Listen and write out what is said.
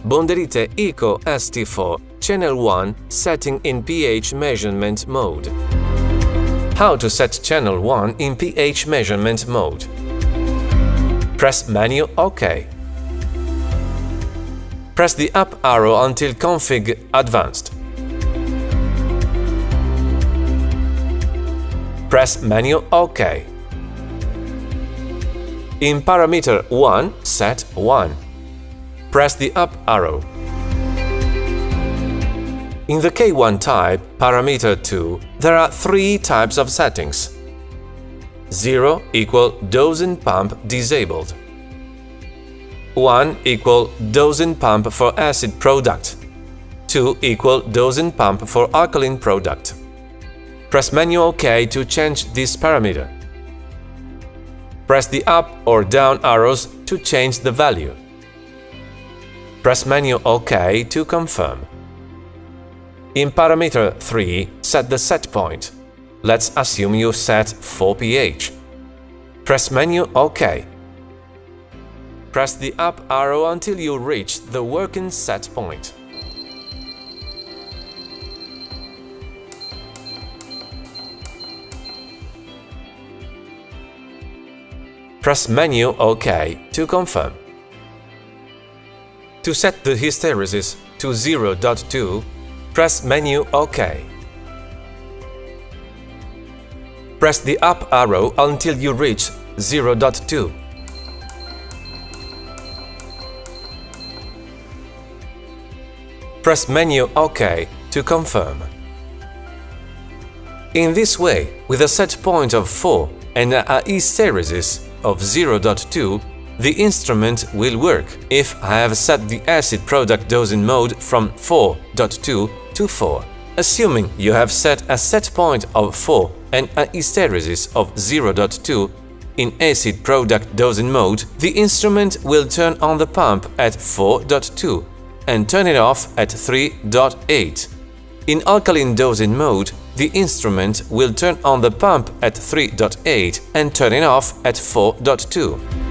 BONDERITE Eco ST4 Channel 1 Setting in pH Measurement Mode. How to set Channel 1 in pH measurement mode. Press Menu OK. Press the up arrow until Config Advanced. Press Menu OK. In parameter 1, set 1. Press the up arrow. In the K1 type, parameter 2, there are 3 types of settings. 0 equal dosing pump disabled. 1 equal dosing pump for acid product. 2 equal dosing pump for alkaline product. Press Menu OK to change this parameter. Press the up or down arrows to change the value. Press Menu OK to confirm. In parameter 3, set the set point. Let's assume you set 4 pH. Press Menu OK. Press the up arrow until you reach the working set point. Press Menu OK to confirm. To set the hysteresis to 0.2, press Menu OK. Press the up arrow until you reach 0.2. Press Menu OK to confirm. In this way, with a set point of 4 and a hysteresis of 0.2, the instrument will work if I have set the acid product dosing mode from 4.2 to 4. Assuming you have set a set point of 4 and a hysteresis of 0.2 in acid product dosing mode, the instrument will turn on the pump at 4.2 and turn it off at 3.8. In alkaline dosing mode, the instrument will turn on the pump at 3.8 and turn it off at 4.2.